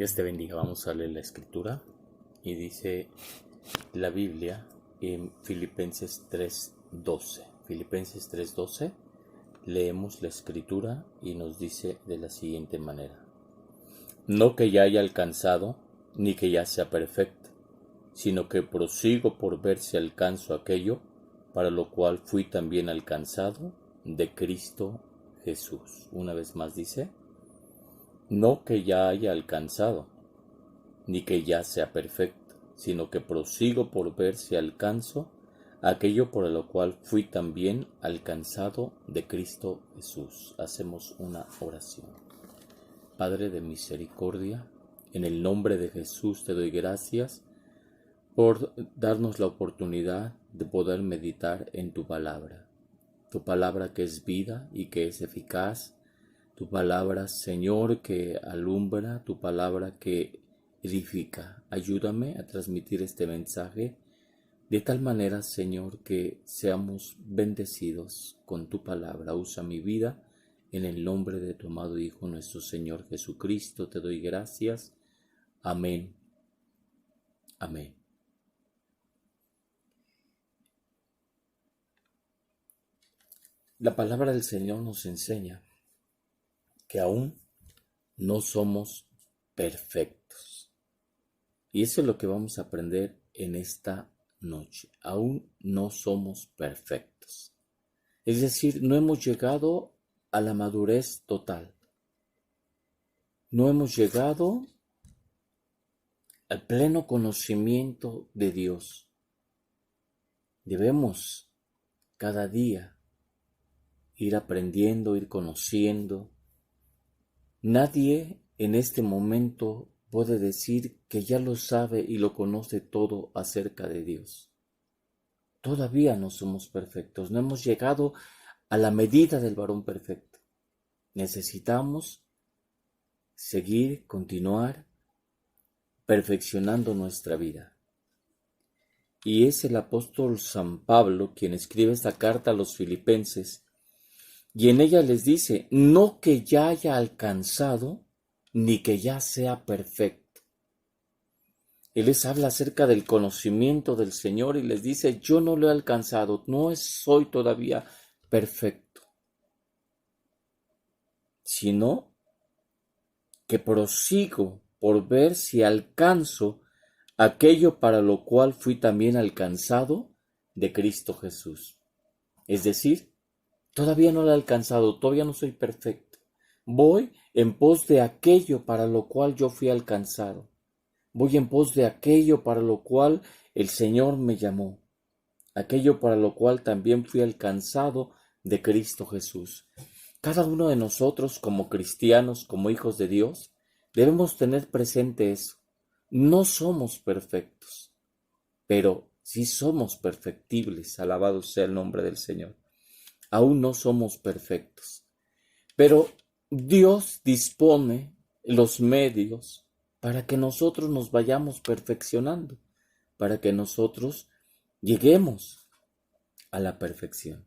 Dios te bendiga. Vamos a leer la escritura y dice la Biblia en Filipenses 3:12. Filipenses 3:12, leemos la escritura y nos dice de la siguiente manera: No que ya haya alcanzado, ni que ya sea perfecto, sino que prosigo por ver si alcanzo aquello para lo cual fui también alcanzado de Cristo Jesús. Una vez más dice: No que ya haya alcanzado, ni que ya sea perfecto, sino que prosigo por ver si alcanzo aquello por lo cual fui también alcanzado de Cristo Jesús. Hacemos una oración. Padre de misericordia, en el nombre de Jesús te doy gracias por darnos la oportunidad de poder meditar en tu palabra que es vida y que es eficaz, tu palabra, Señor, que alumbra, tu palabra que edifica. Ayúdame a transmitir este mensaje de tal manera, Señor, que seamos bendecidos con tu palabra. Usa mi vida en el nombre de tu amado Hijo, nuestro Señor Jesucristo. Te doy gracias. Amén. Amén. La palabra del Señor nos enseña que aún no somos perfectos. Y eso es lo que vamos a aprender en esta noche. Aún no somos perfectos. Es decir, no hemos llegado a la madurez total. No hemos llegado al pleno conocimiento de Dios. Debemos cada día ir aprendiendo, ir conociendo. Nadie en este momento puede decir que ya lo sabe y lo conoce todo acerca de Dios. Todavía no somos perfectos, no hemos llegado a la medida del varón perfecto. Necesitamos seguir, continuar perfeccionando nuestra vida. Y es el apóstol San Pablo quien escribe esta carta a los filipenses, y en ella les dice: no que ya haya alcanzado, ni que ya sea perfecto. Él les habla acerca del conocimiento del Señor y les dice: yo no lo he alcanzado, no soy todavía perfecto, sino que prosigo por ver si alcanzo aquello para lo cual fui también alcanzado de Cristo Jesús. Es decir, todavía no lo he alcanzado, todavía no soy perfecto. Voy en pos de aquello para lo cual yo fui alcanzado. Voy en pos de aquello para lo cual el Señor me llamó. Aquello para lo cual también fui alcanzado de Cristo Jesús. Cada uno de nosotros, como cristianos, como hijos de Dios, debemos tener presente eso. No somos perfectos, pero sí somos perfectibles. Alabado sea el nombre del Señor. Aún no somos perfectos, pero Dios dispone los medios para que nosotros nos vayamos perfeccionando, para que nosotros lleguemos a la perfección.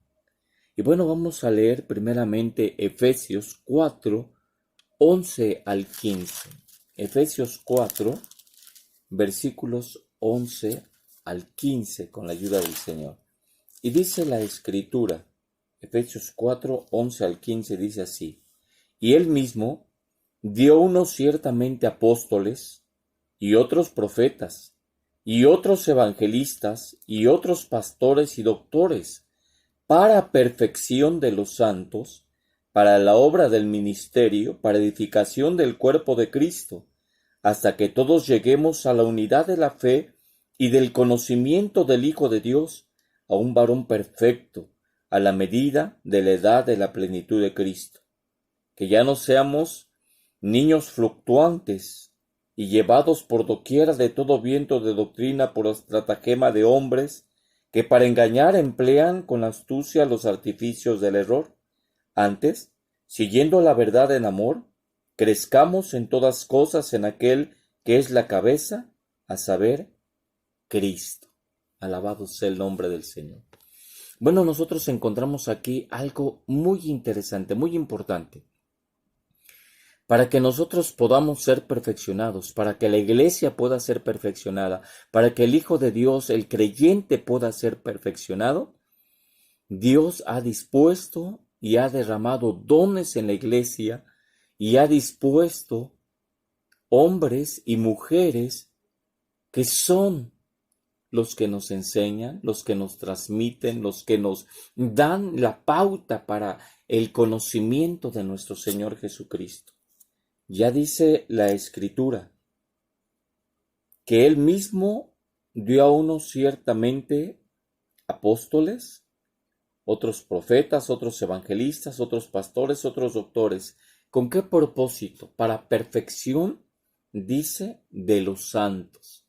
Y bueno, vamos a leer primeramente Efesios 4, 11 al 15. Efesios 4, versículos 11 al 15, con la ayuda del Señor. Y dice la Escritura, Efesios 4, 11 al 15, dice así: y él mismo dio unos ciertamente apóstoles, y otros profetas, y otros evangelistas, y otros pastores y doctores, para perfección de los santos, para la obra del ministerio, para edificación del cuerpo de Cristo, hasta que todos lleguemos a la unidad de la fe y del conocimiento del Hijo de Dios, a un varón perfecto, a la medida de la edad de la plenitud de Cristo. Que ya no seamos niños fluctuantes y llevados por doquiera de todo viento de doctrina por estratagema de hombres que para engañar emplean con astucia los artificios del error. Antes, siguiendo la verdad en amor, crezcamos en todas cosas en aquel que es la cabeza, a saber, Cristo. Alabado sea el nombre del Señor. Bueno, nosotros encontramos aquí algo muy interesante, muy importante. para que nosotros podamos ser perfeccionados, para que la iglesia pueda ser perfeccionada, para que el Hijo de Dios, el creyente, pueda ser perfeccionado, Dios ha dispuesto y ha derramado dones en la iglesia y ha dispuesto hombres y mujeres que son los que nos enseñan, los que nos transmiten, los que nos dan la pauta para el conocimiento de nuestro Señor Jesucristo. Ya dice la Escritura que Él mismo dio a unos ciertamente apóstoles, otros profetas, otros evangelistas, otros pastores, otros doctores. ¿Con qué propósito? Para perfección, dice, de los santos.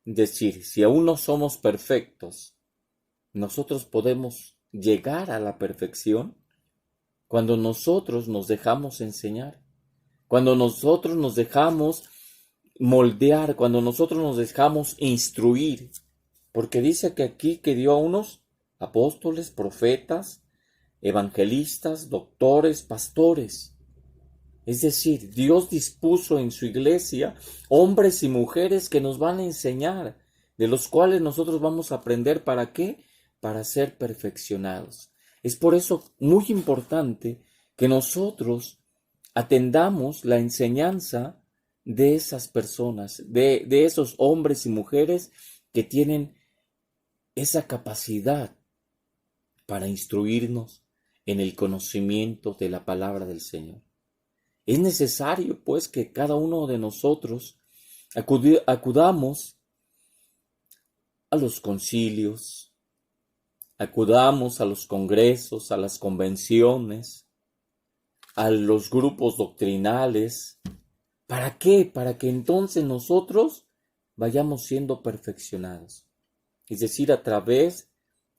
Es decir, si aún no somos perfectos, nosotros podemos llegar a la perfección cuando nosotros nos dejamos enseñar, cuando nosotros nos dejamos moldear, cuando nosotros nos dejamos instruir. Porque dice que aquí que dio a unos apóstoles, profetas, evangelistas, doctores, pastores. Es decir, Dios dispuso en su iglesia hombres y mujeres que nos van a enseñar, de los cuales nosotros vamos a aprender. ¿Para qué? Para ser perfeccionados. Es por eso muy importante que nosotros atendamos la enseñanza de esas personas, de esos hombres y mujeres que tienen esa capacidad para instruirnos en el conocimiento de la palabra del Señor. Es necesario, pues, que cada uno de nosotros acudamos a los concilios, acudamos a los congresos, a las convenciones, a los grupos doctrinales. ¿Para qué? Para que entonces nosotros vayamos siendo perfeccionados. Es decir, a través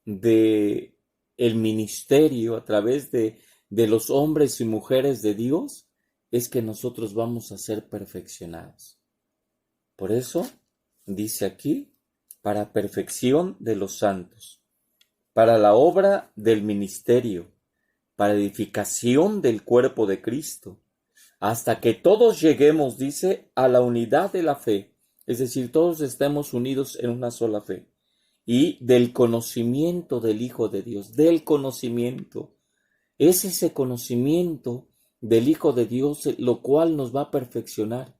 de el ministerio, a través de los hombres y mujeres de Dios, es que nosotros vamos a ser perfeccionados. Por eso, dice aquí, para perfección de los santos, para la obra del ministerio, para edificación del cuerpo de Cristo, hasta que todos lleguemos, dice, a la unidad de la fe, es decir, todos estemos unidos en una sola fe, y del conocimiento del Hijo de Dios, del conocimiento. Es ese conocimiento del Hijo de Dios lo cual nos va a perfeccionar.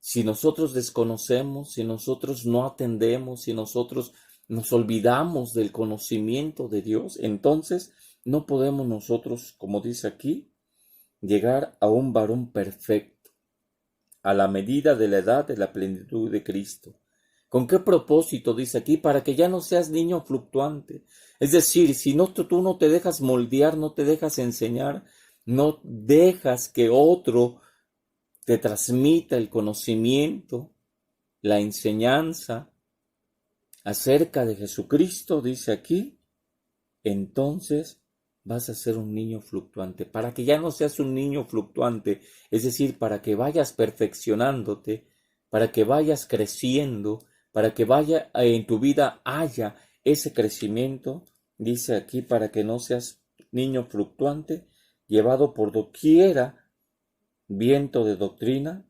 Si nosotros desconocemos, si nosotros no atendemos, si nosotros nos olvidamos del conocimiento de Dios, entonces no podemos nosotros, como dice aquí, llegar a un varón perfecto, a la medida de la edad de la plenitud de Cristo. ¿Con qué propósito? Dice aquí, para que ya no seas niño fluctuante. Es decir, si no, tú no te dejas moldear, no te dejas enseñar, no dejas que otro te transmita el conocimiento, la enseñanza acerca de Jesucristo, dice aquí, entonces vas a ser un niño fluctuante. Para que ya no seas un niño fluctuante, es decir, para que vayas perfeccionándote, para que vayas creciendo, para que vaya en tu vida haya ese crecimiento, dice aquí, para que no seas niño fluctuante, llevado por doquiera viento de doctrina,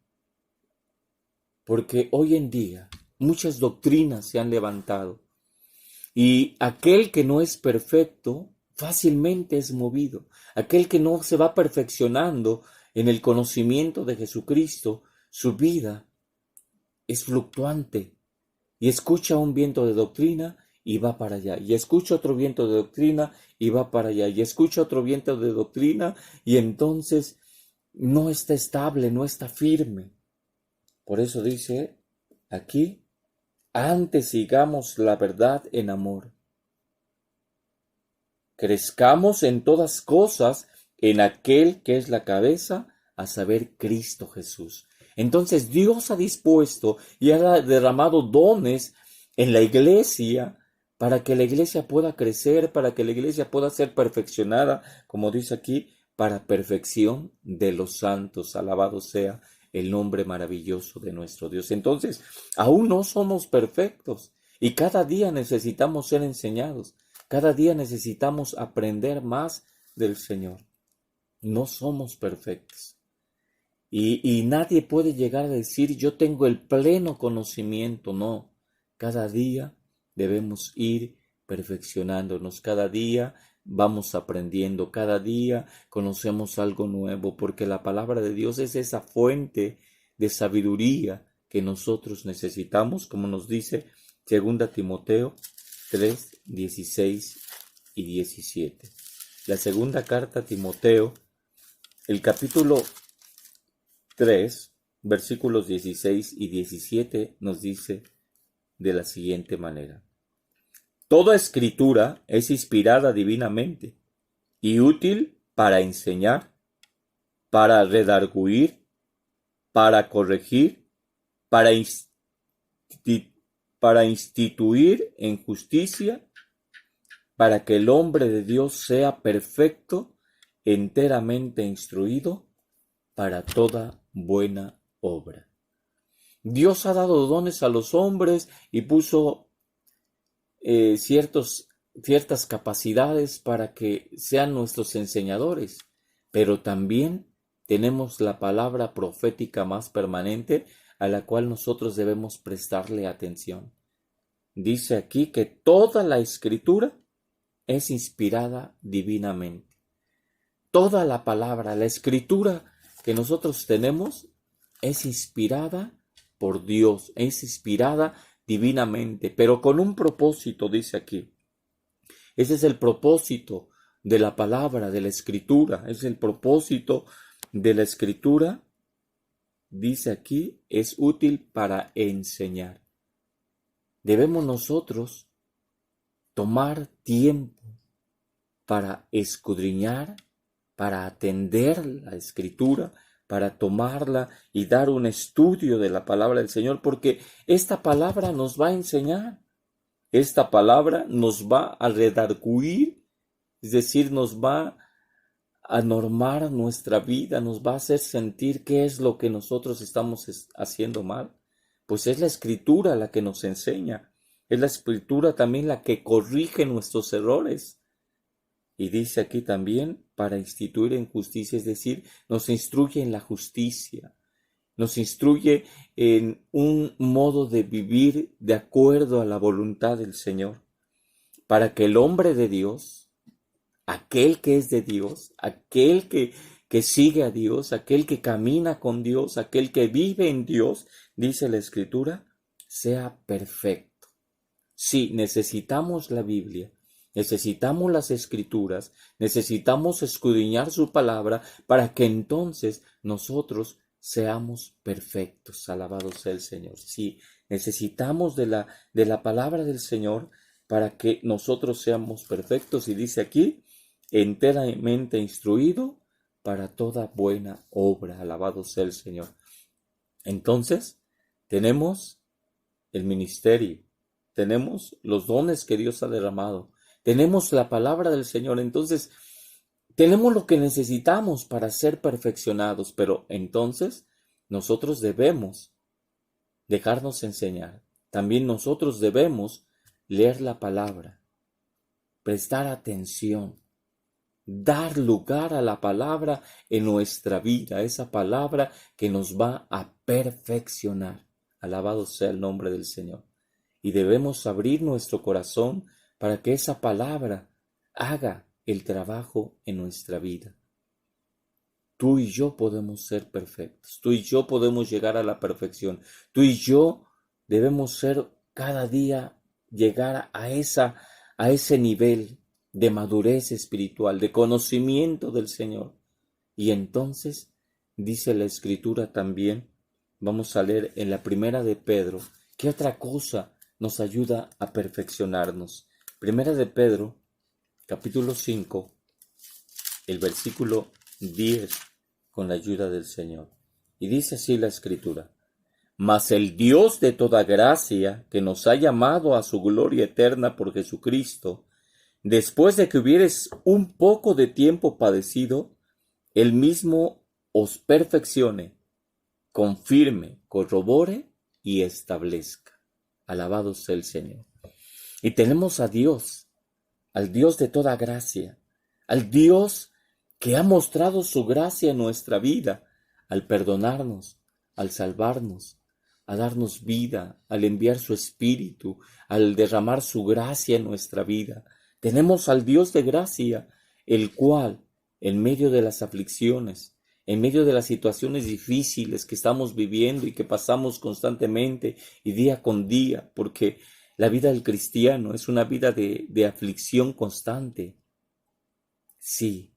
porque hoy en día muchas doctrinas se han levantado y aquel que no es perfecto fácilmente es movido. Aquel que no se va perfeccionando en el conocimiento de Jesucristo, su vida es fluctuante y escucha un viento de doctrina y va para allá, y escucha otro viento de doctrina y va para allá, y escucha otro viento de doctrina y entonces no está estable, no está firme. Por eso dice aquí, antes sigamos la verdad en amor. Crezcamos en todas cosas en aquel que es la cabeza, a saber, Cristo Jesús. Entonces Dios ha dispuesto y ha derramado dones en la iglesia para que la iglesia pueda crecer, para que la iglesia pueda ser perfeccionada, como dice aquí, para perfección de los santos. Alabado sea el nombre maravilloso de nuestro Dios. Entonces, aún no somos perfectos y cada día necesitamos ser enseñados. Cada día necesitamos aprender más del Señor. No somos perfectos. Y nadie puede llegar a decir, yo tengo el pleno conocimiento. No, cada día debemos ir perfeccionándonos, cada día vamos aprendiendo, cada día conocemos algo nuevo, porque la palabra de Dios es esa fuente de sabiduría que nosotros necesitamos, como nos dice 2 Timoteo 3, 16 y 17. La segunda carta a Timoteo, el capítulo 3, versículos 16 y 17 nos dice de la siguiente manera: toda escritura es inspirada divinamente y útil para enseñar, para redarguir, para corregir, para instituir en justicia, para que el hombre de Dios sea perfecto, enteramente instruido para toda buena obra. Dios ha dado dones a los hombres y puso ciertas capacidades para que sean nuestros enseñadores, pero también tenemos la palabra profética más permanente a la cual nosotros debemos prestarle atención. Dice aquí que toda la escritura es inspirada divinamente. Toda la palabra, la escritura que nosotros tenemos es inspirada por Dios, es inspirada divinamente, pero con un propósito, dice aquí. Ese es el propósito de la palabra, de la escritura, es el propósito de la escritura, dice aquí, es útil para enseñar. Debemos nosotros tomar tiempo para escudriñar, para atender la escritura, para tomarla y dar un estudio de la palabra del Señor, porque esta palabra nos va a enseñar, esta palabra nos va a redarguir, es decir, nos va a normar nuestra vida, nos va a hacer sentir qué es lo que nosotros estamos haciendo mal. Pues es la escritura la que nos enseña, es la escritura también la que corrige nuestros errores. Y dice aquí también, para instituir en justicia, es decir, nos instruye en la justicia, nos instruye en un modo de vivir de acuerdo a la voluntad del Señor, para que el hombre de Dios, aquel que es de Dios, aquel que sigue a Dios, aquel que camina con Dios, aquel que vive en Dios, dice la Escritura, sea perfecto. Sí, necesitamos la Biblia. Necesitamos las Escrituras, necesitamos escudriñar su palabra para que entonces nosotros seamos perfectos. Alabado sea el Señor. Sí, necesitamos de la palabra del Señor para que nosotros seamos perfectos. Y dice aquí, enteramente instruido para toda buena obra. Alabado sea el Señor. Entonces, tenemos el ministerio, tenemos los dones que Dios ha derramado, tenemos la palabra del Señor, entonces tenemos lo que necesitamos para ser perfeccionados, pero entonces nosotros debemos dejarnos enseñar. También nosotros debemos leer la palabra, prestar atención, dar lugar a la palabra en nuestra vida, esa palabra que nos va a perfeccionar. Alabado sea el nombre del Señor. Y debemos abrir nuestro corazón para que esa palabra haga el trabajo en nuestra vida. Tú y yo podemos ser perfectos. Tú y yo podemos llegar a la perfección. Tú y yo debemos ser cada día, llegar a ese nivel de madurez espiritual, de conocimiento del Señor. Y entonces, dice la Escritura también, vamos a leer en la primera de Pedro, ¿qué otra cosa nos ayuda a perfeccionarnos? Primera de Pedro, capítulo 5, el versículo 10, con la ayuda del Señor. Y dice así la Escritura: mas el Dios de toda gracia, que nos ha llamado a su gloria eterna por Jesucristo, después de que hubieres un poco de tiempo padecido, Él mismo os perfeccione, confirme, corrobore y establezca. Alabado sea el Señor. Y tenemos a Dios, al Dios de toda gracia, al Dios que ha mostrado su gracia en nuestra vida, al perdonarnos, al salvarnos, a darnos vida, al enviar su Espíritu, al derramar su gracia en nuestra vida. Tenemos al Dios de gracia, el cual, en medio de las aflicciones, en medio de las situaciones difíciles que estamos viviendo y que pasamos constantemente y día con día, porque la vida del cristiano es una vida de aflicción constante. Sí,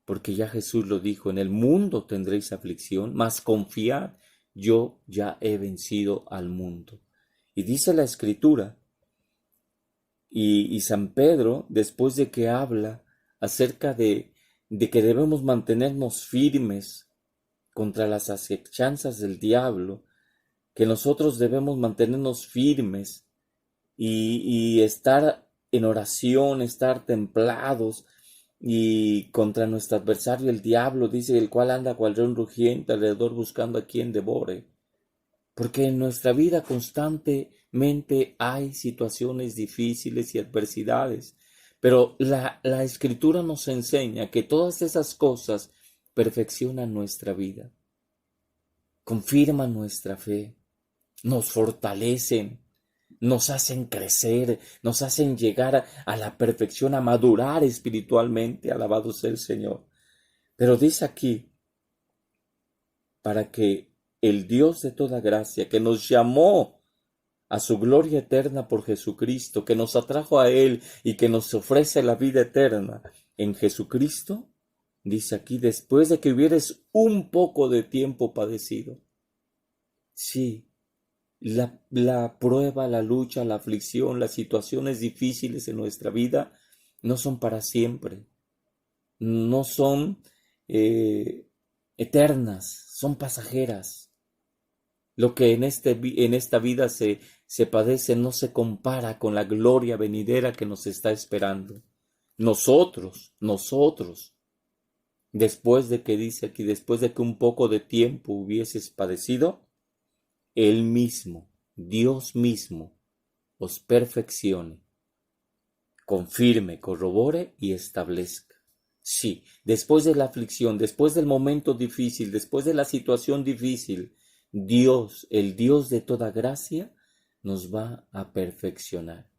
porque ya Jesús lo dijo, en el mundo tendréis aflicción, mas confiad, yo ya he vencido al mundo. Y dice la Escritura, y San Pedro, después de que habla acerca de que debemos mantenernos firmes contra las acechanzas del diablo, que nosotros debemos mantenernos firmes y estar en oración, estar templados y contra nuestro adversario el diablo, dice, el cual anda cual león rugiente alrededor buscando a quien devore. Porque en nuestra vida constantemente hay situaciones difíciles y adversidades, pero la Escritura nos enseña que todas esas cosas perfeccionan nuestra vida, confirman nuestra fe, nos fortalecen, nos hacen crecer, nos hacen llegar a la perfección, a madurar espiritualmente, alabado sea el Señor. Pero dice aquí, para que el Dios de toda gracia, que nos llamó a su gloria eterna por Jesucristo, que nos atrajo a Él y que nos ofrece la vida eterna en Jesucristo, dice aquí, después de que hubieres un poco de tiempo padecido. Sí, la prueba, la lucha, la aflicción, las situaciones difíciles en nuestra vida no son para siempre, no son eternas, son pasajeras. Lo que en esta vida se padece no se compara con la gloria venidera que nos está esperando. Nosotros, después de que dice aquí, después de que un poco de tiempo hubieses padecido, Él mismo, Dios mismo, os perfeccione, confirme, corrobore y establezca. Sí, después de la aflicción, después del momento difícil, después de la situación difícil, Dios, el Dios de toda gracia, nos va a perfeccionar.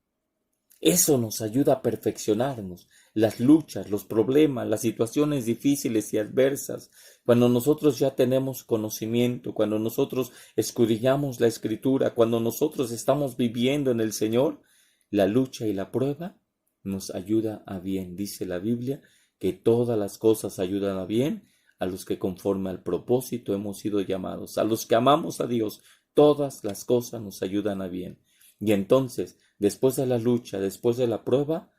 Eso nos ayuda a perfeccionarnos. Las luchas, los problemas, las situaciones difíciles y adversas, cuando nosotros ya tenemos conocimiento, cuando nosotros escudriñamos la Escritura, cuando nosotros estamos viviendo en el Señor, la lucha y la prueba nos ayuda a bien. Dice la Biblia que todas las cosas ayudan a bien a los que conforme al propósito hemos sido llamados. A los que amamos a Dios, todas las cosas nos ayudan a bien. Y entonces, después de la lucha, después de la prueba,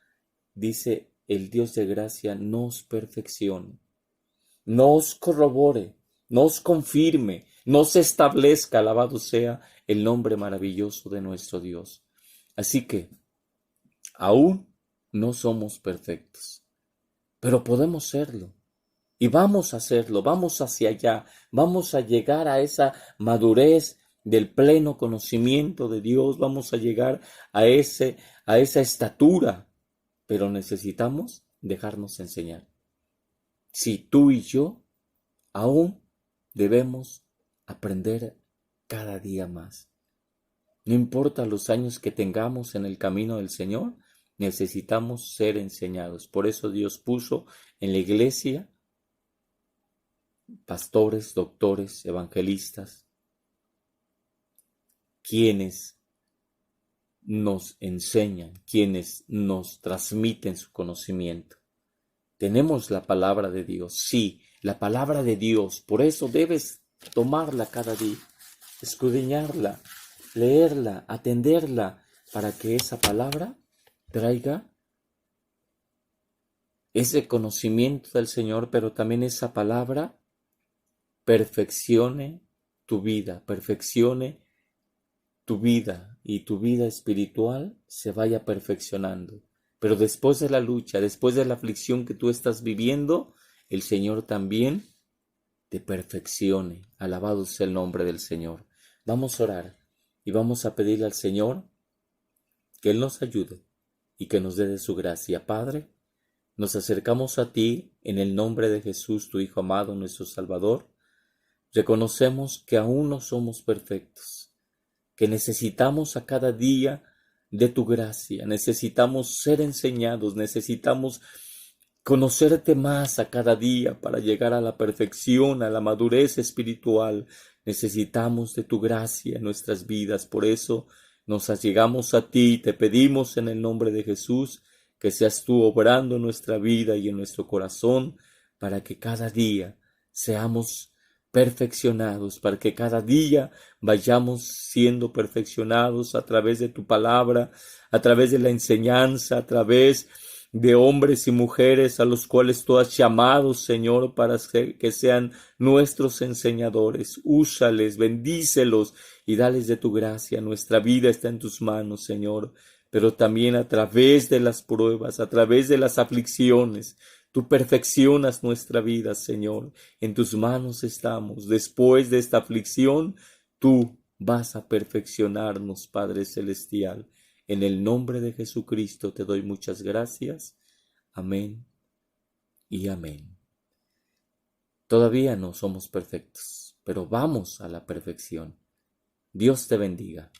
dice el Dios de gracia, nos perfeccione, nos corrobore, nos confirme, nos establezca, alabado sea el nombre maravilloso de nuestro Dios. Así que, aún no somos perfectos, pero podemos serlo. Y vamos a hacerlo, vamos hacia allá, vamos a llegar a esa madurez del pleno conocimiento de Dios, vamos a llegar a esa estatura, pero necesitamos dejarnos enseñar. Si tú y yo aún debemos aprender cada día más. No importa los años que tengamos en el camino del Señor, necesitamos ser enseñados. Por eso Dios puso en la iglesia pastores, doctores, evangelistas, quienes nos enseñan, quienes nos transmiten su conocimiento. Tenemos la palabra de Dios, sí, la palabra de Dios, por eso debes tomarla cada día, escudriñarla, leerla, atenderla, para que esa palabra traiga ese conocimiento del Señor, pero también esa palabra perfeccione tu vida, perfeccione tu vida y tu vida espiritual se vaya perfeccionando. Pero después de la lucha, después de la aflicción que tú estás viviendo, el Señor también te perfeccione. Alabado sea el nombre del Señor. Vamos a orar y vamos a pedirle al Señor que Él nos ayude y que nos dé de su gracia. Padre, nos acercamos a ti en el nombre de Jesús, tu Hijo amado, nuestro Salvador, Reconocemos que aún no somos perfectos, que necesitamos a cada día de tu gracia, necesitamos ser enseñados, necesitamos conocerte más a cada día para llegar a la perfección, a la madurez espiritual. Necesitamos de tu gracia en nuestras vidas. Por eso nos allegamos a ti y te pedimos en el nombre de Jesús que seas tú obrando en nuestra vida y en nuestro corazón para que cada día seamos perfeccionados, para que cada día vayamos siendo perfeccionados a través de tu palabra, a través de la enseñanza, a través de hombres y mujeres a los cuales tú has llamado, Señor, para que sean nuestros enseñadores. Úsales, bendícelos y dales de tu gracia. Nuestra vida está en tus manos, Señor, pero también a través de las pruebas, a través de las aflicciones, tú perfeccionas nuestra vida, Señor. En tus manos estamos. Después de esta aflicción, tú vas a perfeccionarnos, Padre Celestial. En el nombre de Jesucristo te doy muchas gracias. Amén y amén. Todavía no somos perfectos, pero vamos a la perfección. Dios te bendiga.